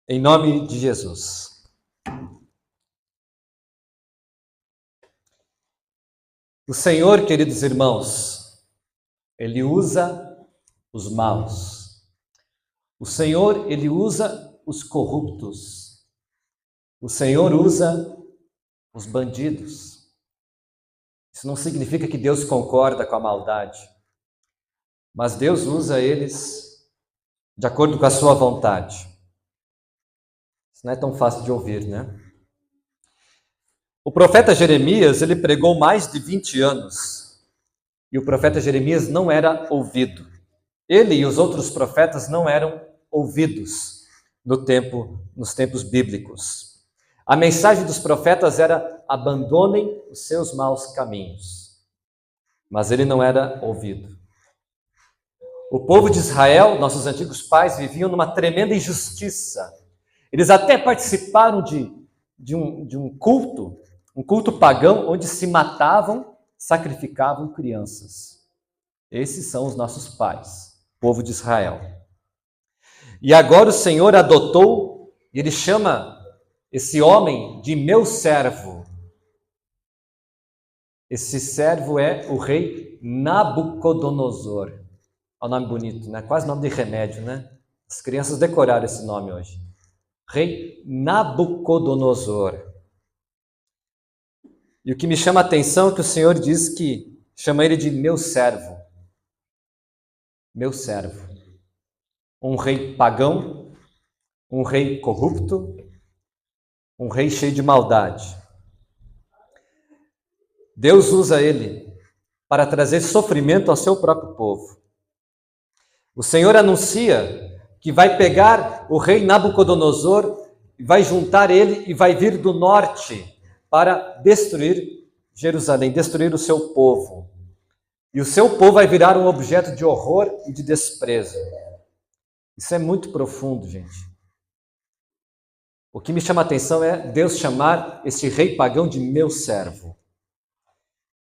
Em nome de Jesus. O Senhor, queridos irmãos, Ele usa os maus. O Senhor, Ele usa os corruptos. O Senhor usa os bandidos. Isso não significa que Deus concorda com a maldade, mas Deus usa eles de acordo com a sua vontade. Isso não é tão fácil de ouvir, né? O profeta Jeremias, ele pregou mais de 20 anos, e o profeta Jeremias não era ouvido. Ele e os outros profetas não eram ouvidos nos tempos bíblicos. A mensagem dos profetas era: abandonem os seus maus caminhos. Mas ele não era ouvido. O povo de Israel, nossos antigos pais, viviam numa tremenda injustiça. Eles até participaram de um culto pagão, onde se matavam, sacrificavam crianças. Esses são os nossos pais, povo de Israel. E agora o Senhor adotou, e Ele chama esse homem de meu servo. Esse servo é o rei Nabucodonosor. Olha o nome bonito, né? Quase nome de remédio, né? As crianças decoraram esse nome hoje. Rei Nabucodonosor. E o que me chama a atenção é que o Senhor diz que chama ele de meu servo. Meu servo. Um rei pagão, um rei corrupto, um rei cheio de maldade. Deus usa ele para trazer sofrimento ao seu próprio povo. O Senhor anuncia que vai pegar o rei Nabucodonosor, vai juntar ele e vai vir do norte para destruir Jerusalém, destruir o seu povo. E o seu povo vai virar um objeto de horror e de desprezo. Isso é muito profundo, gente. O que me chama a atenção é Deus chamar esse rei pagão de meu servo.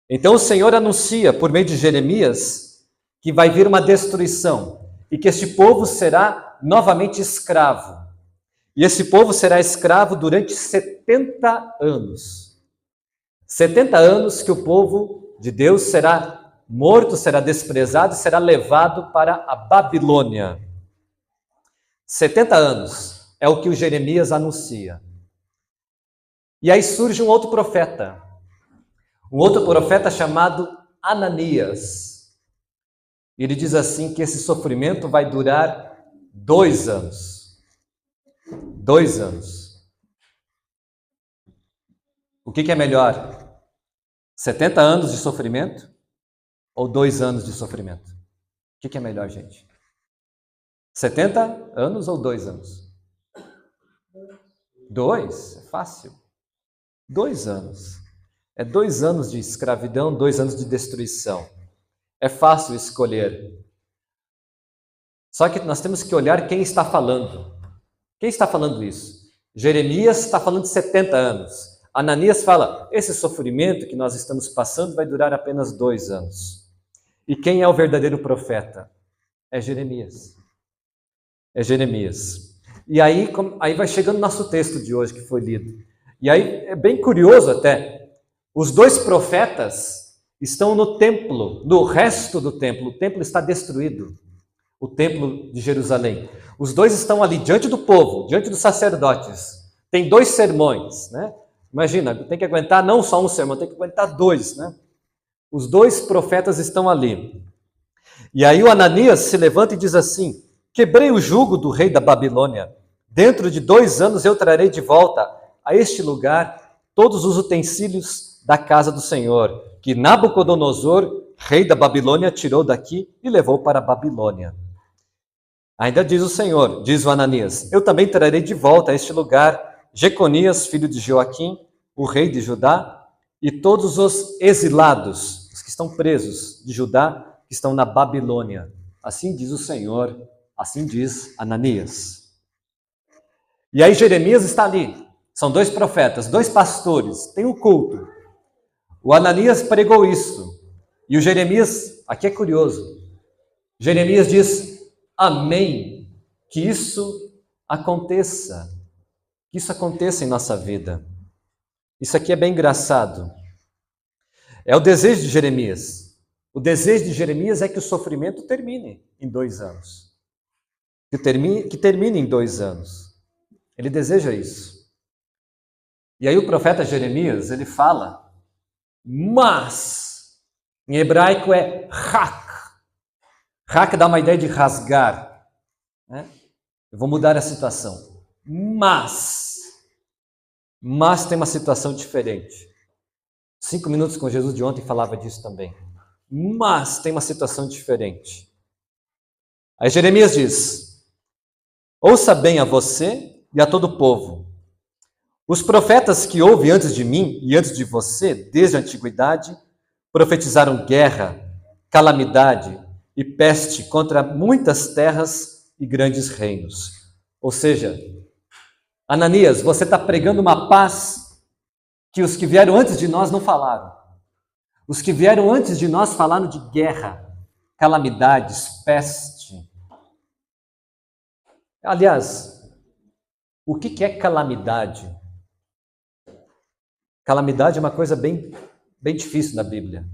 Então o Senhor anuncia, por meio de Jeremias, que vai vir uma destruição e que este povo será novamente escravo. E esse povo será escravo durante 70 anos. 70 anos que o povo de Deus será morto, será desprezado e será levado para a Babilônia. 70 anos é o que o Jeremias anuncia. E aí surge um outro profeta chamado Ananias. Ele diz assim que esse sofrimento vai durar 2 anos. 2 anos. O que é melhor? 70 anos de sofrimento ou 2 anos de sofrimento? O que é melhor, gente? 70 anos ou 2 anos? 2, é fácil. 2 anos. É 2 anos de escravidão, 2 anos de destruição. É fácil escolher. Só que nós temos que olhar quem está falando. Quem está falando isso? Jeremias está falando de 70 anos. Ananias fala, esse sofrimento que nós estamos passando vai durar apenas 2 anos. E quem é o verdadeiro profeta? É Jeremias. É Jeremias. E aí vai chegando o nosso texto de hoje que foi lido. E aí é bem curioso até. Os 2 profetas estão no templo, no resto do templo. O templo está destruído. O templo de Jerusalém. Os 2 estão ali diante do povo, diante dos sacerdotes. Tem 2 sermões, né? Imagina, tem que aguentar não só um sermão, tem que aguentar 2, né? Os 2 profetas estão ali. E aí o Ananias se levanta e diz assim: quebrei o jugo do rei da Babilônia. Dentro de 2 anos eu trarei de volta a este lugar todos os utensílios da casa do Senhor, que Nabucodonosor, rei da Babilônia, tirou daqui e levou para a Babilônia. Ainda diz o Senhor, diz o Ananias, eu também trarei de volta a este lugar Jeconias, filho de Joaquim, o rei de Judá, e todos os exilados, os que estão presos de Judá, que estão na Babilônia. Assim diz o Senhor, assim diz Ananias. E aí Jeremias está ali. São 2 profetas, 2 pastores, tem um culto. O Ananias pregou isso. E o Jeremias, aqui é curioso, Jeremias diz, amém, que isso aconteça. que isso aconteça em nossa vida. Isso aqui é bem engraçado. É o desejo de Jeremias. O desejo de Jeremias é que o sofrimento termine em 2 anos. Que termine em 2 anos. Ele deseja isso. E aí o profeta Jeremias, ele fala, mas, em hebraico é hak. Hak dá uma ideia de rasgar. Né? Eu vou mudar a situação. Mas tem uma situação diferente. 5 minutos com Jesus de ontem falava disso também. Mas tem uma situação diferente. Aí Jeremias diz, ouça bem a você e a todo o povo. Os profetas que houve antes de mim e antes de você, desde a antiguidade, profetizaram guerra, calamidade e peste contra muitas terras e grandes reinos. Ou seja, Ananias, você está pregando uma paz que os que vieram antes de nós não falaram. Os que vieram antes de nós falaram de guerra, calamidades, peste. Aliás, o que é calamidade? Calamidade é uma coisa bem difícil na Bíblia.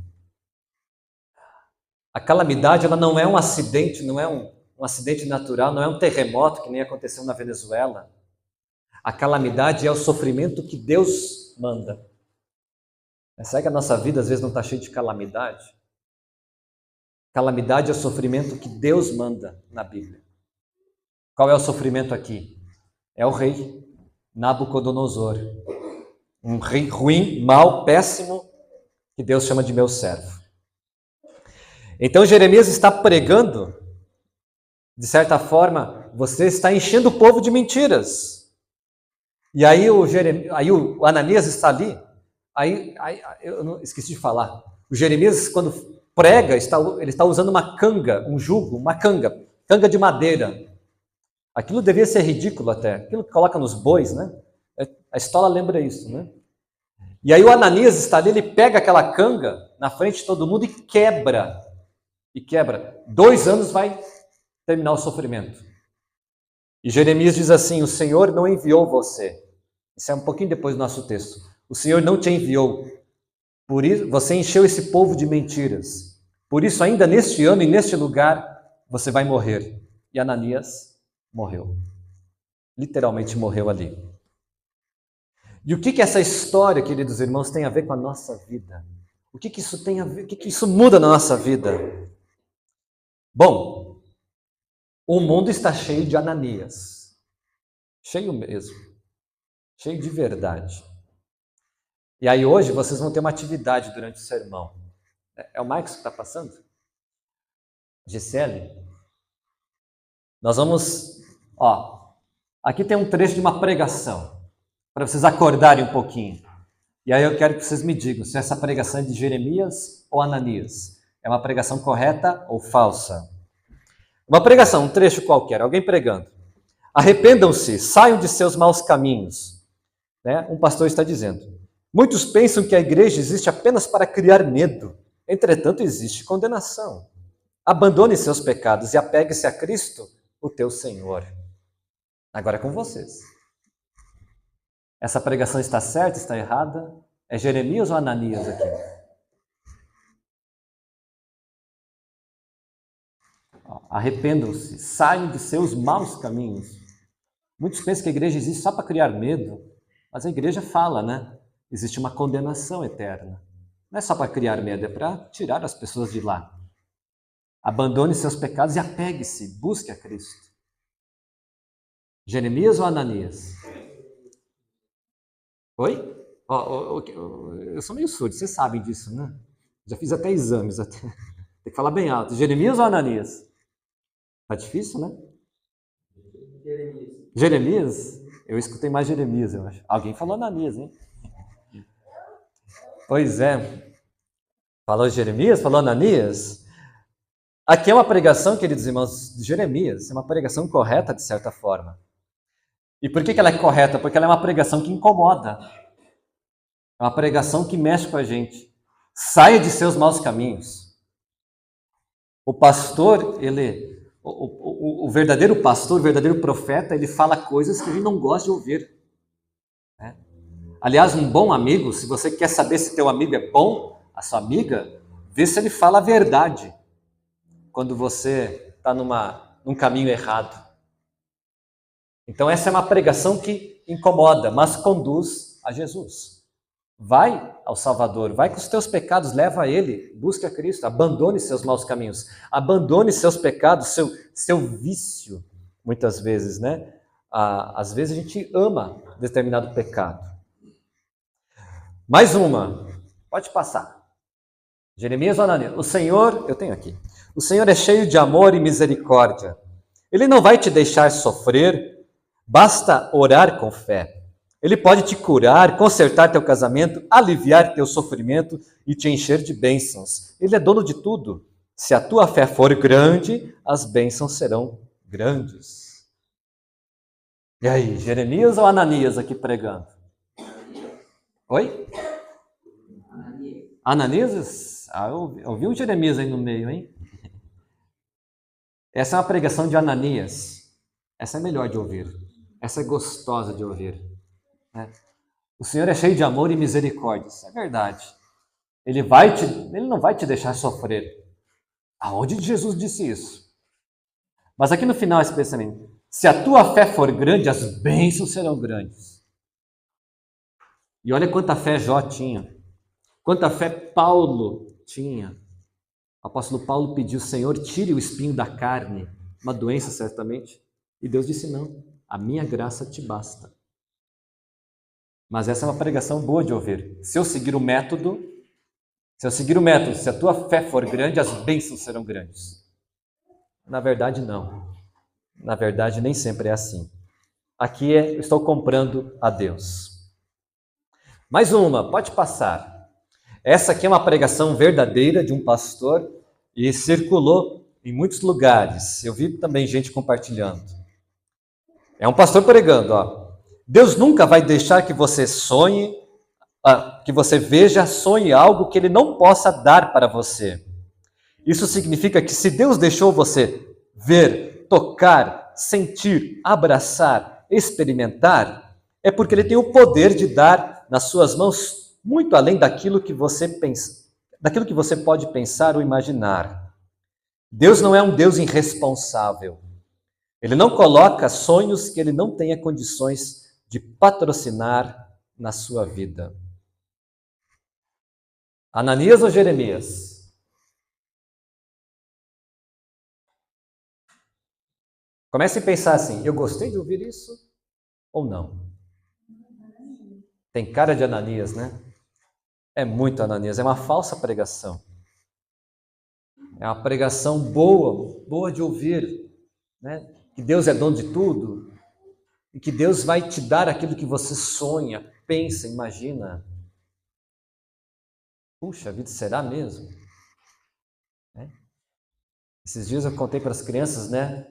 A calamidade ela não é um acidente, não é um acidente natural, não é um terremoto que nem aconteceu na Venezuela. A calamidade é o sofrimento que Deus manda. Será que a nossa vida às vezes não está cheia de calamidade? Calamidade é o sofrimento que Deus manda na Bíblia. Qual é o sofrimento aqui? É o rei Nabucodonosor. Um rei ruim, mau, péssimo, que Deus chama de meu servo. Então Jeremias está pregando, de certa forma, você está enchendo o povo de mentiras. E aí o Ananias está ali, eu não, esqueci de falar, o Jeremias quando prega, ele está usando uma canga, um jugo, uma canga de madeira. Aquilo devia ser ridículo até, aquilo que coloca nos bois, né? A história lembra isso, né? E aí o Ananias está ali, ele pega aquela canga na frente de todo mundo e quebra. 2 anos vai terminar o sofrimento. E Jeremias diz assim, o Senhor não enviou você. Isso é um pouquinho depois do nosso texto. O Senhor não te enviou. Por isso, você encheu esse povo de mentiras. Por isso, ainda neste ano e neste lugar, você vai morrer. E Ananias morreu. Literalmente morreu ali. E o que essa história, queridos irmãos, tem a ver com a nossa vida? O que isso tem a ver? O que isso muda na nossa vida? Bom, o mundo está cheio de Ananias. Cheio mesmo. Cheio de verdade. E aí hoje vocês vão ter uma atividade durante o sermão. É o Marcos que está passando? Gisele? Nós vamos... aqui tem um trecho de uma pregação, para vocês acordarem um pouquinho. E aí eu quero que vocês me digam se essa pregação é de Jeremias ou Ananias. É uma pregação correta ou falsa? Uma pregação, um trecho qualquer, alguém pregando. Arrependam-se, saiam de seus maus caminhos. Né? Um pastor está dizendo. Muitos pensam que a igreja existe apenas para criar medo. Entretanto, existe condenação. Abandone seus pecados e apegue-se a Cristo, o teu Senhor. Agora é com vocês. Essa pregação está certa, está errada? É Jeremias ou Ananias aqui? Arrependam-se, saiam de seus maus caminhos. Muitos pensam que a igreja existe só para criar medo, mas a igreja fala, né? Existe uma condenação eterna. Não é só para criar medo, é para tirar as pessoas de lá. Abandone seus pecados e apegue-se, busque a Cristo. Jeremias ou Ananias? Oi? Eu sou meio surdo, vocês sabem disso, né? Já fiz até exames. Tem que falar bem alto. Jeremias ou Ananias? Tá difícil, né? Jeremias? Eu escutei mais Jeremias, eu acho. Alguém falou Ananias, hein? Pois é. Falou Jeremias? Falou Ananias? Aqui é uma pregação, queridos irmãos, de Jeremias. É uma pregação correta, de certa forma. E por que ela é correta? Porque ela é uma pregação que incomoda. É uma pregação que mexe com a gente. Saia de seus maus caminhos. O pastor, o verdadeiro pastor, o verdadeiro profeta, ele fala coisas que a gente não gosta de ouvir. Aliás, um bom amigo, se você quer saber se teu amigo é bom, a sua amiga, vê se ele fala a verdade quando você está num caminho errado. Então essa é uma pregação que incomoda, mas conduz a Jesus. Vai ao Salvador, vai com os teus pecados, leva a Ele, busque a Cristo, abandone seus maus caminhos, abandone seus pecados, seu vício, muitas vezes, né? Às vezes a gente ama determinado pecado. Mais uma, pode passar. Jeremias ou Ananias? O Senhor, eu tenho aqui, o Senhor é cheio de amor e misericórdia. Ele não vai te deixar sofrer, basta orar com fé. Ele pode te curar, consertar teu casamento, aliviar teu sofrimento e te encher de bênçãos. Ele é dono de tudo. Se a tua fé for grande, as bênçãos serão grandes. E aí, Jeremias ou Ananias aqui pregando? Oi? Ananias? Eu vi um Jeremias aí no meio, hein? Essa é uma pregação de Ananias. Essa é melhor de ouvir. Essa é gostosa de ouvir. O Senhor é cheio de amor e misericórdia. Isso é verdade. Ele não vai te deixar sofrer. Aonde Jesus disse isso? Mas aqui no final esse pensamento. Se a tua fé for grande, as bênçãos serão grandes. E olha quanta fé Jó tinha. Quanta fé Paulo tinha. O apóstolo Paulo pediu, Senhor, tire o espinho da carne. Uma doença, certamente. E Deus disse, não. A minha graça te basta. Mas essa é uma pregação boa de ouvir. Se eu seguir o método, se a tua fé for grande, as bênçãos serão grandes. Na verdade, não. Na verdade, nem sempre é assim. Aqui eu estou comprando a Deus. Mais uma, pode passar. Essa aqui é uma pregação verdadeira de um pastor e circulou em muitos lugares. Eu vi também gente compartilhando. É um pastor pregando, ó. Deus nunca vai deixar que você sonhe, que você veja, sonhe algo que Ele não possa dar para você. Isso significa que se Deus deixou você ver, tocar, sentir, abraçar, experimentar, é porque Ele tem o poder de dar nas suas mãos muito além daquilo que você pensa, daquilo que você pode pensar ou imaginar. Deus não é um Deus irresponsável. Ele não coloca sonhos que Ele não tenha condições de patrocinar na sua vida. Ananias ou Jeremias? Comece a pensar assim, eu gostei de ouvir isso ou não? Tem cara de Ananias, né? É muito Ananias, é uma falsa pregação. É uma pregação boa de ouvir, né? Que Deus é dono de tudo e que Deus vai te dar aquilo que você sonha, pensa, imagina. Puxa vida, será mesmo? Esses dias eu contei para as crianças, né?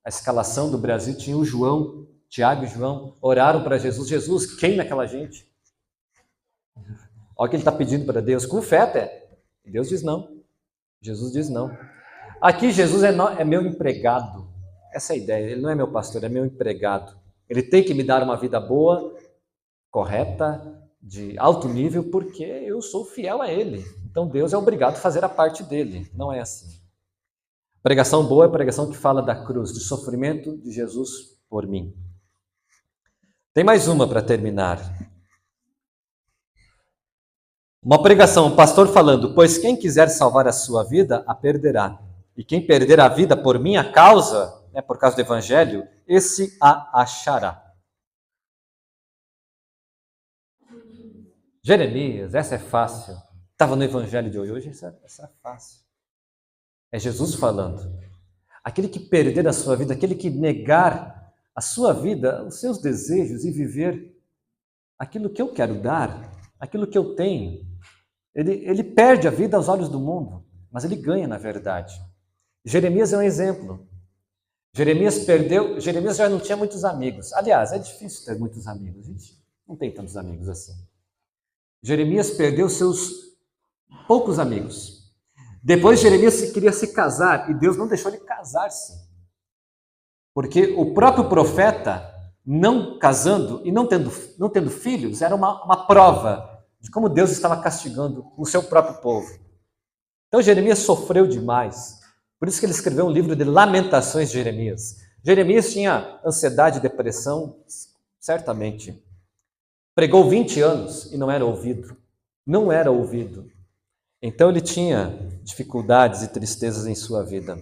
A escalação do Brasil tinha o João, Tiago e João, oraram para Jesus. Jesus, queima aquela gente. Olha o que ele está pedindo para Deus, com fé até. E Deus diz não. Jesus diz não. Aqui Jesus é meu empregado. Essa é a ideia. Ele não é meu pastor, é meu empregado. Ele tem que me dar uma vida boa, correta, de alto nível, porque eu sou fiel a Ele. Então Deus é obrigado a fazer a parte dele. Não é assim. Pregação boa é a pregação que fala da cruz, do sofrimento de Jesus por mim. Tem mais uma para terminar. Uma pregação, um pastor falando, pois quem quiser salvar a sua vida, a perderá. E quem perder a vida por minha causa, por causa do evangelho, esse a achará. Jeremias, essa é fácil. Estava no evangelho de hoje, essa é fácil. É Jesus falando. Aquele que perder a sua vida, aquele que negar a sua vida, os seus desejos e viver aquilo que eu quero dar, aquilo que eu tenho. Ele perde a vida aos olhos do mundo, mas ele ganha na verdade. Jeremias é um exemplo. Jeremias já não tinha muitos amigos. Aliás, é difícil ter muitos amigos, gente. Não tem tantos amigos assim. Jeremias perdeu seus poucos amigos. Depois Jeremias queria se casar e Deus não deixou ele casar-se. Porque o próprio profeta não casando e não tendo filhos era uma prova de como Deus estava castigando o seu próprio povo. Então Jeremias sofreu demais. Por isso que ele escreveu um livro de Lamentações de Jeremias. Jeremias tinha ansiedade e depressão, certamente. Pregou 20 anos e não era ouvido. Não era ouvido. Então ele tinha dificuldades e tristezas em sua vida.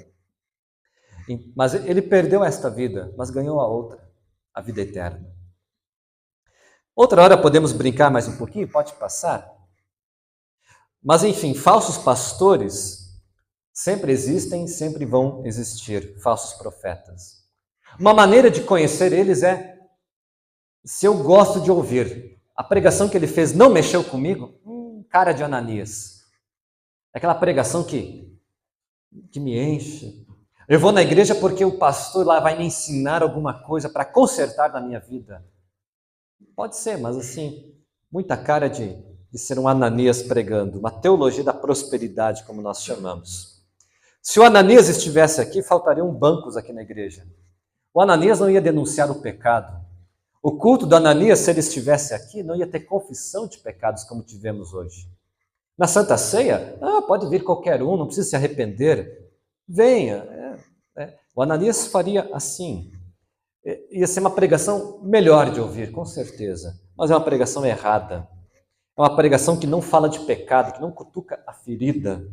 Mas ele perdeu esta vida, mas ganhou a outra, a vida eterna. Outra hora podemos brincar mais um pouquinho? Pode passar? Mas enfim, falsos pastores sempre existem, sempre vão existir, falsos profetas. Uma maneira de conhecer eles é se eu gosto de ouvir. A pregação que ele fez não mexeu comigo? Cara de Ananias. Aquela pregação que me enche. Eu vou na igreja porque o pastor lá vai me ensinar alguma coisa para consertar na minha vida. Pode ser, mas assim, muita cara de ser um Ananias pregando, uma teologia da prosperidade, como nós chamamos. Se o Ananias estivesse aqui, faltariam bancos aqui na igreja. O Ananias não ia denunciar o pecado. O culto do Ananias, se ele estivesse aqui, não ia ter confissão de pecados como tivemos hoje. Na Santa Ceia, pode vir qualquer um, não precisa se arrepender. Venha. O Ananias faria assim. Ia ser uma pregação melhor de ouvir, com certeza. Mas é uma pregação errada. É uma pregação que não fala de pecado, que não cutuca a ferida.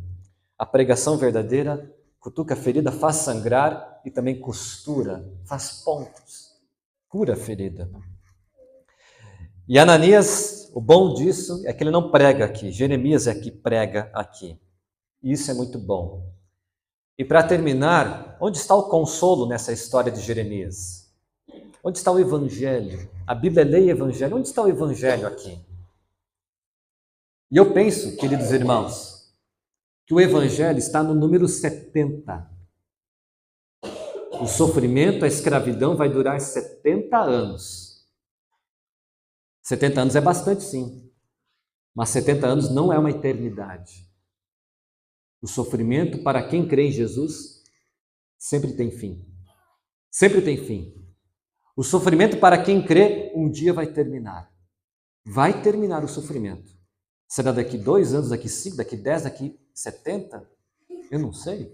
A pregação verdadeira cutuca a ferida, faz sangrar e também costura, faz pontos, cura a ferida. E Ananias, o bom disso é que ele não prega aqui. Jeremias é que prega aqui. E isso é muito bom. E para terminar, onde está o consolo nessa história de Jeremias? Onde está o Evangelho? A Bíblia é lei e Evangelho. Onde está o Evangelho aqui? E eu penso, queridos irmãos, que o Evangelho está no número 70. O sofrimento, a escravidão vai durar 70 anos. 70 anos é bastante, sim. Mas 70 anos não é uma eternidade. O sofrimento, para quem crê em Jesus, sempre tem fim. Sempre tem fim. O sofrimento, para quem crê, um dia vai terminar. Vai terminar o sofrimento. Será daqui 2 anos, daqui 5, daqui 10, daqui 70? Eu não sei.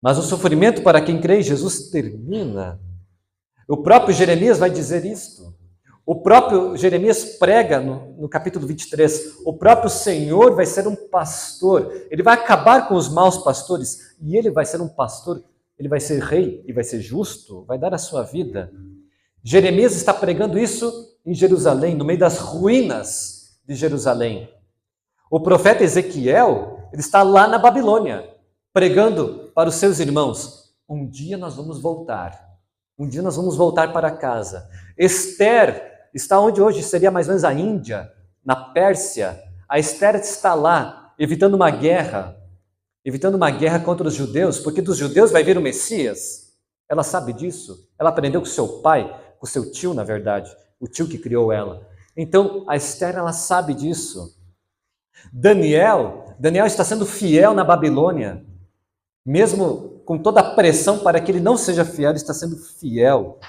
Mas o sofrimento, para quem crê em Jesus, termina. O próprio Jeremias vai dizer isto. O próprio Jeremias prega no capítulo 23, o próprio Senhor vai ser um pastor, ele vai acabar com os maus pastores, e ele vai ser um pastor, ele vai ser rei, e vai ser justo, vai dar a sua vida. Jeremias está pregando isso em Jerusalém, no meio das ruínas de Jerusalém. O profeta Ezequiel, ele está lá na Babilônia, pregando para os seus irmãos, um dia nós vamos voltar. Um dia nós vamos voltar para casa. Esther está onde hoje seria mais ou menos a Índia, na Pérsia. A Esther está lá, evitando uma guerra contra os judeus, porque dos judeus vai vir o Messias. Ela sabe disso. Ela aprendeu com seu pai, com seu tio, na verdade, o tio que criou ela. Então, a Esther, ela sabe disso. Daniel está sendo fiel na Babilônia, mesmo com toda a pressão para que ele não seja fiel, ele está sendo fiel.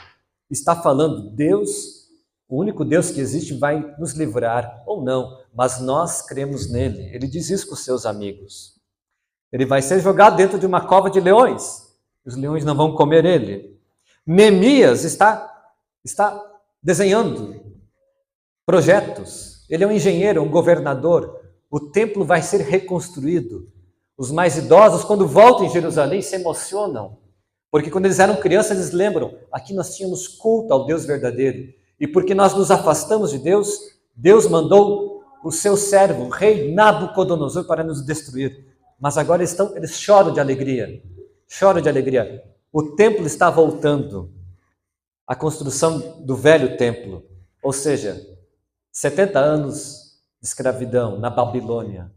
Está falando, Deus, o único Deus que existe, vai nos livrar, ou não, mas nós cremos nele. Ele diz isso com seus amigos. Ele vai ser jogado dentro de uma cova de leões. Os leões não vão comer ele. Neemias está desenhando projetos. Ele é um engenheiro, um governador. O templo vai ser reconstruído. Os mais idosos, quando voltam em Jerusalém, se emocionam. Porque quando eles eram crianças, eles lembram, aqui nós tínhamos culto ao Deus verdadeiro. E porque nós nos afastamos de Deus, Deus mandou o seu servo, o rei Nabucodonosor, para nos destruir. Mas agora eles choram de alegria. Choram de alegria. O templo está voltando. A construção do velho templo. Ou seja, 70 anos de escravidão na Babilônia.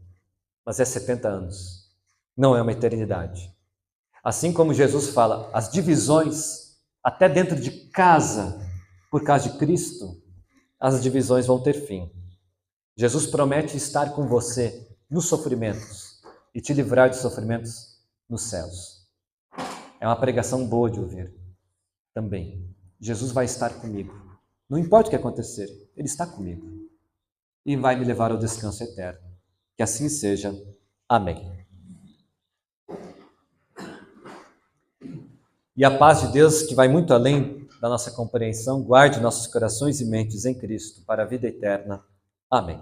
Mas é 70 anos. Não é uma eternidade. Assim como Jesus fala, as divisões, até dentro de casa, por causa de Cristo, as divisões vão ter fim. Jesus promete estar com você nos sofrimentos e te livrar de sofrimentos nos céus. É uma pregação boa de ouvir também. Jesus vai estar comigo. Não importa o que acontecer, Ele está comigo. E vai me levar ao descanso eterno. Que assim seja. Amém. E a paz de Deus, que vai muito além da nossa compreensão, guarde nossos corações e mentes em Cristo para a vida eterna. Amém.